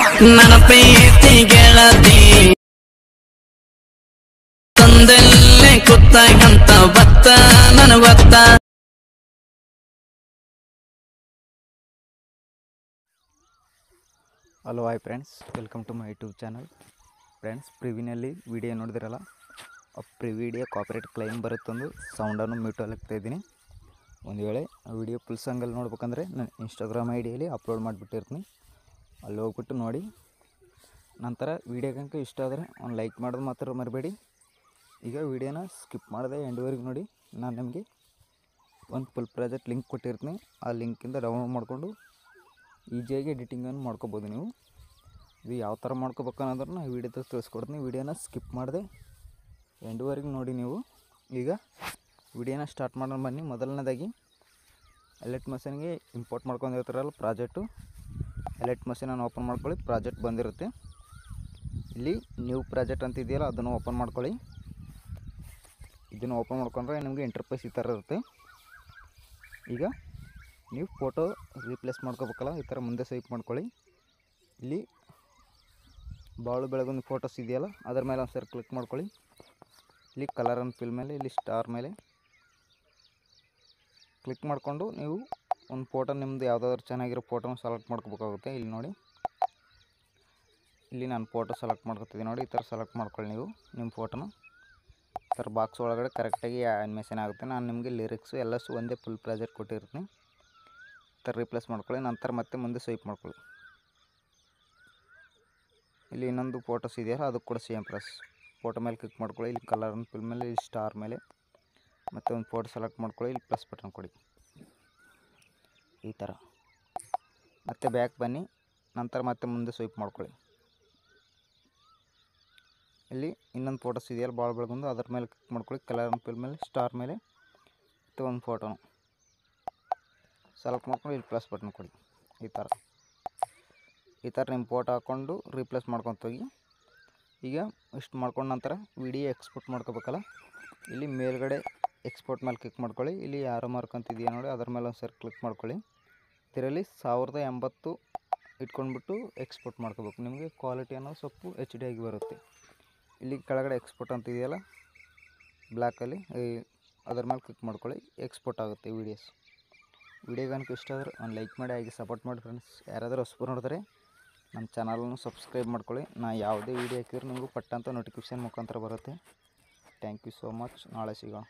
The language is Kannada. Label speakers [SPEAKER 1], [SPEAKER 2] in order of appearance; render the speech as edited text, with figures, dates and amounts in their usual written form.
[SPEAKER 1] ನನ್ನ ಪ್ರೀತಿ ಗೆಳತಿ ತಂದೆಲ್ಲೇ ಕುತ್ತಾಗಂತ ಬತ್ತ ನನ್ನ ಗೊತ್ತ.
[SPEAKER 2] Hello hi friends, welcome to my YouTube channel. Friends, ಪ್ರಿವಿನಲ್ಲಿ ವಿಡಿಯೋ ನೋಡಿದಿರಲ್ಲ, ಆ ವಿಡಿಯೋ ಕಾಪಿರೈಟ್ ಕ್ಲೈಮ್ ಬರುತ್ತೊಂದು ಸೌಂಡನ್ನು ಮ್ಯೂಟ್ ಆಗ್ತಾಯಿದ್ದೀನಿ. ಒಂದು ವೇಳೆ ವಿಡಿಯೋ ಫುಲ್ ಸಾಂಗಲ್ಲಿ ನೋಡ್ಬೇಕಂದ್ರೆ ನಾನು ಇನ್ಸ್ಟಾಗ್ರಾಮ್ ಐಡಿಯಲ್ಲಿ ಅಪ್ಲೋಡ್ ಮಾಡಿಬಿಟ್ಟಿರ್ತೀನಿ, ಅಲ್ಲಿ ಹೋಗ್ಬಿಟ್ಟು ನೋಡಿ. ನಂತರ ವಿಡಿಯೋ ಕనుక ಇಷ್ಟ ಆದರೆ ಒಂದು ಲೈಕ್ ಮಾಡೋದು ಮಾತ್ರ ಮರಿಬೇಡಿ. ಈಗ ವಿಡಿಯೋನ ಸ್ಕಿಪ್ ಮಾಡಿದೆ ಎಂಡ್ವರೆಗೆ ನೋಡಿ. ನಾನು ನಿಮಗೆ ಒಂದು ಫುಲ್ ಪ್ರಾಜೆಕ್ಟ್ ಲಿಂಕ್ ಕೊಟ್ಟಿರ್ತೀನಿ, ಆ ಲಿಂಕಿಂದ ಡೌನ್ಲೋಡ್ ಮಾಡಿಕೊಂಡು ಈಸಿಯಾಗಿ ಎಡಿಟಿಂಗನ್ನು ಮಾಡ್ಕೋಬೋದು. ನೀವು ಇದು ಯಾವ ಥರ ಮಾಡ್ಕೋಬೇಕು ಅನ್ನೋದನ್ನು ನಾನು ವೀಡಿಯೋದಲ್ಲಿ ತಿಳಿಸ್ಕೊಡ್ತೀನಿ. ವೀಡಿಯೋನ ಸ್ಕಿಪ್ ಮಾಡಿದೆ ಎಂಡ್ವರೆಗೆ ನೋಡಿ ನೀವು. ಈಗ ವಿಡಿಯೋನ ಸ್ಟಾರ್ಟ್ ಮಾಡೋಣ ಬನ್ನಿ. ಮೊದಲನೇದಾಗಿ ಎಲೈಟ್ ಮಷೀನ್ಗೆ ಇಂಪೋರ್ಟ್ ಮಾಡ್ಕೊಂಡಿರ್ತಾರಲ್ಲ ಪ್ರಾಜೆಕ್ಟು, ಎಲೈಟ್ ಮಷೀನನ್ನು ಓಪನ್ ಮಾಡ್ಕೊಳ್ಳಿ. ಪ್ರಾಜೆಕ್ಟ್ ಬಂದಿರುತ್ತೆ, ಇಲ್ಲಿ ನ್ಯೂ ಪ್ರಾಜೆಕ್ಟ್ ಅಂತ ಇದೆಯಲ್ಲ ಅದನ್ನು ಓಪನ್ ಮಾಡ್ಕೊಳ್ಳಿ. ಇದನ್ನು ಓಪನ್ ಮಾಡ್ಕೊಂಡ್ರೆ ನಿಮಗೆ ಇಂಟರ್ಫೇಸ್ ಈ ಥರ ಇರುತ್ತೆ. ಈಗ ನೀವು ಫೋಟೋ ರೀಪ್ಲೇಸ್ ಮಾಡ್ಕೋಬೇಕಲ್ಲ, ಈ ಥರ ಮುಂದೆ ಸ್ವೈಪ್ ಮಾಡ್ಕೊಳ್ಳಿ. ಇಲ್ಲಿ ಬಾಳು ಬೆಳಗೊಂದು ಫೋಟೋಸ್ ಇದೆಯಲ್ಲ ಅದರ ಮೇಲೆ ಒಂದು ಸರಿ ಕ್ಲಿಕ್ ಮಾಡ್ಕೊಳ್ಳಿ. ಇಲ್ಲಿ ಕಲರ್ ಆ್ಯಂಡ್ ಫಿಲ್ ಮೇಲೆ, ಇಲ್ಲಿ ಸ್ಟಾರ್ ಮೇಲೆ ಕ್ಲಿಕ್ ಮಾಡಿಕೊಂಡು ನೀವು ಒಂದು ಫೋಟೋ ನಿಮ್ಮದು ಯಾವುದಾದ್ರೂ ಚೆನ್ನಾಗಿರೋ ಫೋಟೋನ ಸೆಲೆಕ್ಟ್ ಮಾಡ್ಕೋಬೇಕಾಗುತ್ತೆ. ಇಲ್ಲಿ ನೋಡಿ, ಇಲ್ಲಿ ನಾನು ಫೋಟೋ ಸೆಲೆಕ್ಟ್ ಮಾಡ್ಕೊತಿದ್ದೀನಿ ನೋಡಿ. ಈ ಥರ ಸೆಲೆಕ್ಟ್ ಮಾಡ್ಕೊಳ್ಳಿ ನೀವು ನಿಮ್ಮ ಫೋಟೋನ. ಈ ಥರ ಬಾಕ್ಸ್ ಒಳಗಡೆ ಕರೆಕ್ಟಾಗಿ ಆ್ಯನಿಮೇಷನ್ ಆಗುತ್ತೆ. ನಾನು ನಿಮಗೆ ಲಿರಿಕ್ಸು ಎಲ್ಲಸು ಒಂದೇ ಫುಲ್ ಪ್ರಾಜೆಕ್ಟ್ ಕೊಟ್ಟಿರ್ತೀನಿ. ಈ ಥರ ರಿಪ್ಲೇಸ್ ಮಾಡ್ಕೊಳ್ಳಿ. ನಂತರ ಮತ್ತೆ ಮುಂದೆ ಸ್ವೈಪ್ ಮಾಡ್ಕೊಳ್ಳಿ. ಇಲ್ಲಿ ಇನ್ನೊಂದು ಫೋಟೋಸ್ ಇದೆಯಲ್ಲ ಅದಕ್ಕೆ ಕೂಡ ಸೇಮ್ ಪ್ರೆಸ್ ಫೋಟೋ ಮೇಲೆ ಕ್ಲಿಕ್ ಮಾಡ್ಕೊಳ್ಳಿ. ಇಲ್ಲಿ ಕಲರ್ ಆ್ಯಂಡ್ ಫಿಲ್ ಮೇಲೆ, ಇಲ್ಲಿ ಸ್ಟಾರ್ ಮೇಲೆ ಮತ್ತೆ ಒಂದು ಫೋಟೋ ಸೆಲೆಕ್ಟ್ ಮಾಡ್ಕೊಳ್ಳಿ. ಇಲ್ಲಿ ಪ್ಲಸ್ ಬಟನ್ ಕೊಡಿ ಈ ಥರ. ಮತ್ತೆ ಬ್ಯಾಕ್ ಬನ್ನಿ. ನಂತರ ಮತ್ತೆ ಮುಂದೆ ಸ್ವೈಪ್ ಮಾಡ್ಕೊಳ್ಳಿ. ಇಲ್ಲಿ ಇನ್ನೊಂದು ಫೋಟೋಸ್ ಇದೆಯಲ್ಲ ಭಾಳ ಬೆಳಗೊಂದು, ಅದ್ರ ಮೇಲೆ ಕ್ಲಿಕ್ ಮಾಡ್ಕೊಳ್ಳಿ. ಕಲರ್ ಆ್ಯಂಡ್ ಫಿಲ್ ಮೇಲೆ, ಸ್ಟಾರ್ ಮೇಲೆ ಮತ್ತೆ ಒಂದು ಫೋಟೋನು ಸೆಲೆಕ್ಟ್ ಮಾಡ್ಕೊಂಡು ಇಲ್ಲಿ ಪ್ಲಸ್ ಬಟನ್ ಕೊಡಿ ಈ ಥರ ನಿಮ್ಮ ಫೋಟೋ ಹಾಕ್ಕೊಂಡು ರೀಪ್ಲೇಸ್ ಮಾಡ್ಕೊತೋಗಿ. ಈಗ ಇಷ್ಟು ಮಾಡ್ಕೊಂಡ ನಂತರ ವಿಡಿಯೋ ಎಕ್ಸ್ಪೋರ್ಟ್ ಮಾಡ್ಕೋಬೇಕಲ್ಲ, ಇಲ್ಲಿ ಮೇಲ್ಗಡೆ ಎಕ್ಸ್ಪೋರ್ಟ್ ಮೇಲೆ ಕ್ಲಿಕ್ ಮಾಡ್ಕೊಳ್ಳಿ. ಇಲ್ಲಿ ಯಾರೋ ಮಾರ್ಕ್ ಅಂತ ಇದೆಯಾ ನೋಡಿ, ಅದ್ರ ಮೇಲೆ ಒಂದು ಸರಿ ಕ್ಲಿಕ್ ಮಾಡ್ಕೊಳ್ಳಿ. ಇದರಲ್ಲಿ 1080 ಇಟ್ಕೊಂಡ್ಬಿಟ್ಟು ಎಕ್ಸ್ಪೋರ್ಟ್ ಮಾಡ್ಕೋಬೇಕು. ನಿಮಗೆ ಕ್ವಾಲಿಟಿ ಅನ್ನೋದು ಸ್ವಲ್ಪ HD ಆಗಿ ಬರುತ್ತೆ. ಇಲ್ಲಿ ಕೆಳಗಡೆ ಎಕ್ಸ್ಪೋರ್ಟ್ ಅಂತ ಇದೆಯಲ್ಲ ಬ್ಲ್ಯಾಕಲ್ಲಿ, ಅದ್ರ ಮೇಲೆ ಕ್ಲಿಕ್ ಮಾಡ್ಕೊಳ್ಳಿ. ಎಕ್ಸ್ಪೋರ್ಟ್ ಆಗುತ್ತೆ ವೀಡಿಯೋಸ್. ವಿಡಿಯೋ ಕనుక ಇಷ್ಟ ಆದರೆ ಒಂದು ಲೈಕ್ ಮಾಡಿ, ಹಾಗೆ ಸಪೋರ್ಟ್ ಮಾಡಿ ಫ್ರೆಂಡ್ಸ್. ಯಾರಾದರೂ ಹೊಸಬರು ನೋಡಿದ್ರೆ ನಮ್ಮ ಚಾನಲನ್ನು ಸಬ್ಸ್ಕ್ರೈಬ್ ಮಾಡ್ಕೊಳ್ಳಿ. ನಾನು ಯಾವುದೇ ವೀಡಿಯೋ ಹಾಕಿದ್ರು ನಿಮಗೂ ಪಟ್ಟಂತ ನೋಟಿಫಿಕೇಷನ್ ಮುಖಾಂತರ ಬರುತ್ತೆ. Thank you so much. ನಾಳೆ ಸಿಗೋಣ.